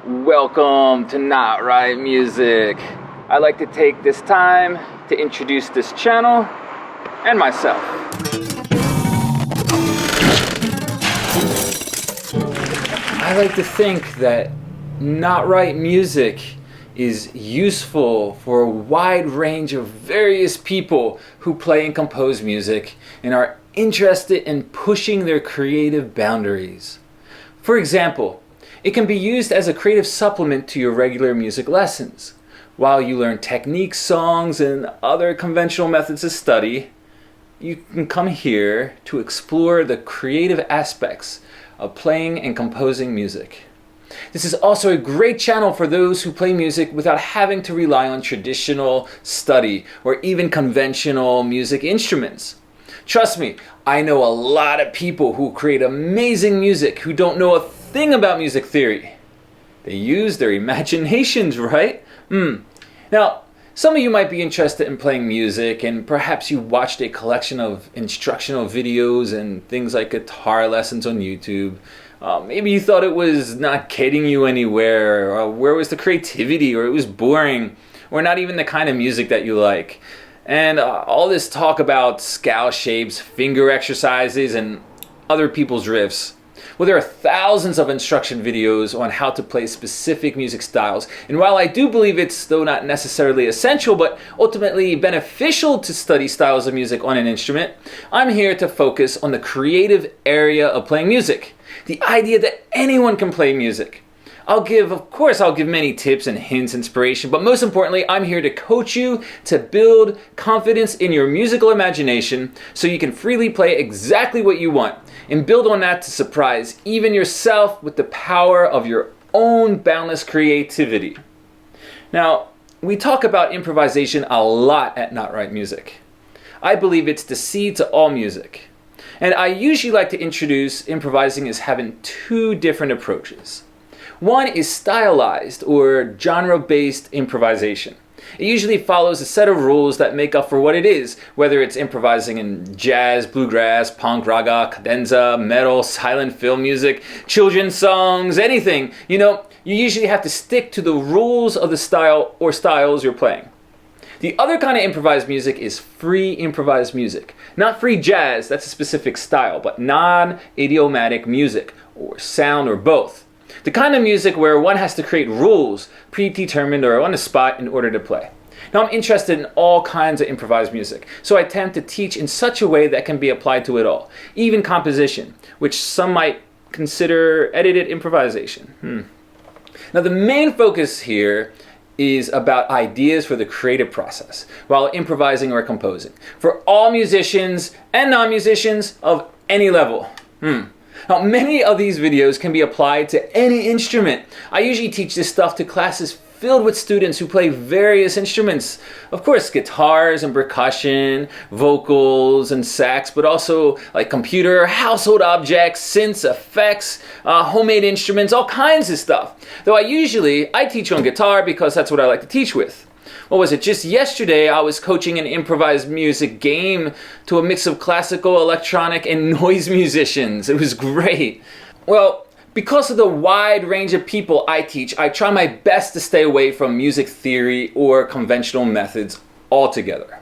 Welcome to Not Right Music. I'd like to take this time to introduce this channel and myself. I like to think that Not Right Music is useful for a wide range of various people who play and compose music and are interested in pushing their creative boundaries. For example, it can be used as a creative supplement to your regular music lessons. While you learn techniques, songs, and other conventional methods of study, you can come here to explore the creative aspects of playing and composing music. This is also a great channel for those who play music without having to rely on traditional study or even conventional music instruments. Trust me, I know a lot of people who create amazing music who don't know a thing about music theory. They use their imaginations, right? Now, some of you might be interested in playing music, and perhaps you watched a collection of instructional videos and things like guitar lessons on YouTube. Maybe you thought it was not getting you anywhere, or where was the creativity, or it was boring, or not even the kind of music that you like. And all this talk about scale shapes, finger exercises, and other people's riffs. Well, there are thousands of instruction videos on how to play specific music styles. And while I do believe it's, though not necessarily essential, but ultimately beneficial to study styles of music on an instrument, I'm here to focus on the creative area of playing music. The idea that anyone can play music. I'll give many tips and hints, inspiration, but most importantly, I'm here to coach you to build confidence in your musical imagination so you can freely play exactly what you want and build on that to surprise even yourself with the power of your own boundless creativity. Now, we talk about improvisation a lot at Not Right Music. I believe it's the seed to all music. And I usually like to introduce improvising as having two different approaches. One is stylized or genre-based improvisation. It usually follows a set of rules that make up for what it is, whether it's improvising in jazz, bluegrass, punk, raga, cadenza, metal, silent film music, children's songs, anything. You usually have to stick to the rules of the style or styles you're playing. The other kind of improvised music is free improvised music. Not free jazz, that's a specific style, but non-idiomatic music, or sound, or both. The kind of music where one has to create rules, predetermined or on the spot, in order to play. Now, I'm interested in all kinds of improvised music, so I attempt to teach in such a way that can be applied to it all, even composition, which some might consider edited improvisation. Now, the main focus here is about ideas for the creative process while improvising or composing for all musicians and non-musicians of any level. Now, many of these videos can be applied to any instrument. I usually teach this stuff to classes filled with students who play various instruments. Of course, guitars and percussion, vocals and sax, but also like computer, household objects, synths, effects, homemade instruments, all kinds of stuff. Though I teach on guitar because that's what I like to teach with. What was it? Just yesterday, I was coaching an improvised music game to a mix of classical, electronic, and noise musicians. It was great. Well, because of the wide range of people I teach, I try my best to stay away from music theory or conventional methods altogether.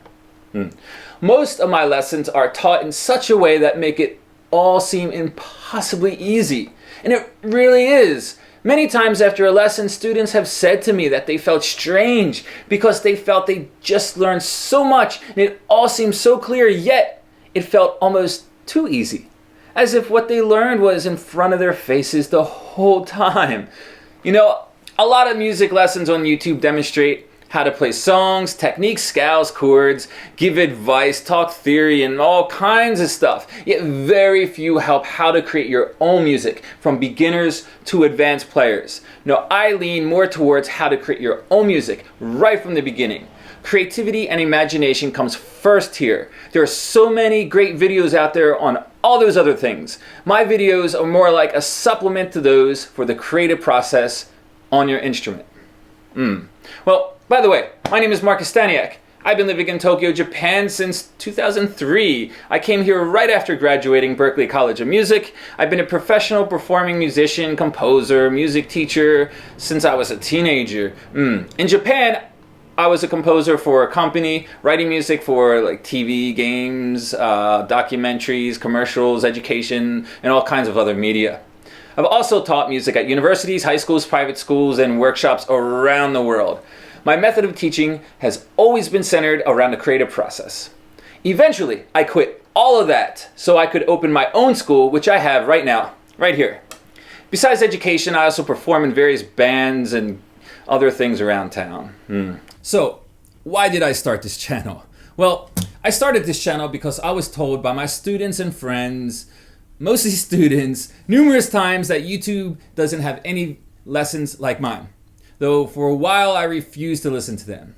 Most of my lessons are taught in such a way that make it all seem impossibly easy. And it really is. Many times after a lesson, students have said to me that they felt strange because they felt they just learned so much and it all seemed so clear, yet it felt almost too easy. As if what they learned was in front of their faces the whole time. A lot of music lessons on YouTube demonstrate how to play songs, techniques, scales, chords, give advice, talk theory, and all kinds of stuff. Yet very few help how to create your own music, from beginners to advanced players. No, I lean more towards how to create your own music right from the beginning. Creativity and imagination comes first here. There are so many great videos out there on all those other things. My videos are more like a supplement to those for the creative process on your instrument. Well, by the way, my name is Staniec. I've been living in Tokyo, Japan since 2003. I came here right after graduating Berklee College of Music. I've been a professional performing musician, composer, music teacher since I was a teenager. In Japan, I was a composer for a company, writing music for like TV, games, documentaries, commercials, education, and all kinds of other media. I've also taught music at universities, high schools, private schools, and workshops around the world. My method of teaching has always been centered around the creative process. Eventually, I quit all of that so I could open my own school, which I have right now, right here. Besides education, I also perform in various bands and other things around town. So, why did I start this channel? Well, I started this channel because I was told by my students and friends, mostly students, numerous times that YouTube doesn't have any lessons like mine. Though for a while I refused to listen to them.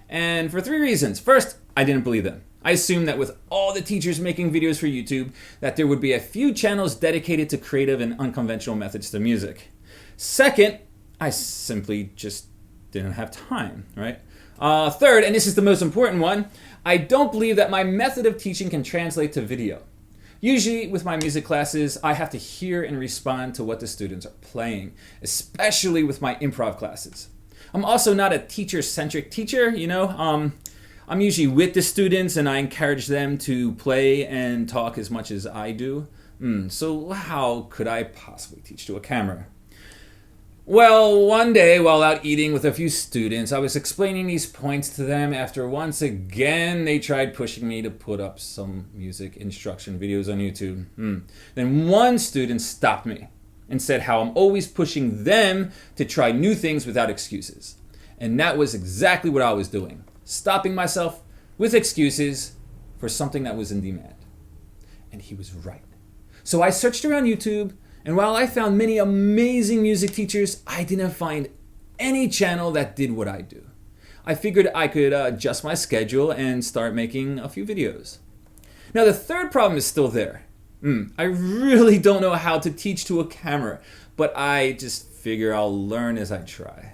And for 3 reasons. First, I didn't believe them. I assumed that with all the teachers making videos for YouTube, that there would be a few channels dedicated to creative and unconventional methods to music. Second, I simply just didn't have time, right? Third, and this is the most important one, I don't believe that my method of teaching can translate to video. Usually with my music classes, I have to hear and respond to what the students are playing, especially with my improv classes. I'm also not a teacher-centric teacher, I'm usually with the students and I encourage them to play and talk as much as I do. So how could I possibly teach to a camera? Well, one day while out eating with a few students, I was explaining these points to them after once again they tried pushing me to put up some music instruction videos on YouTube. Then one student stopped me and said how I'm always pushing them to try new things without excuses. And that was exactly what I was doing, stopping myself with excuses for something that was in demand. And he was right. So I searched around YouTube, and while I found many amazing music teachers, I didn't find any channel that did what I do. I figured I could adjust my schedule and start making a few videos. Now the third problem is still there. I really don't know how to teach to a camera, but I just figure I'll learn as I try.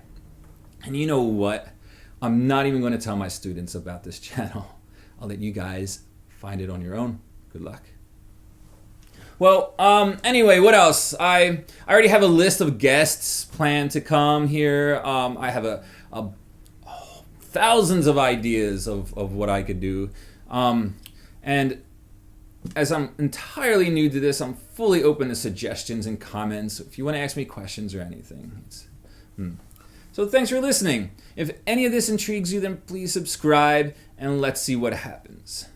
And you know what? I'm not even going to tell my students about this channel. I'll let you guys find it on your own. Good luck. Well, anyway, what else? I already have a list of guests planned to come here. I have thousands of ideas of what I could do. And as I'm entirely new to this, I'm fully open to suggestions and comments if you want to ask me questions or anything. So thanks for listening. If any of this intrigues you, then please subscribe and let's see what happens.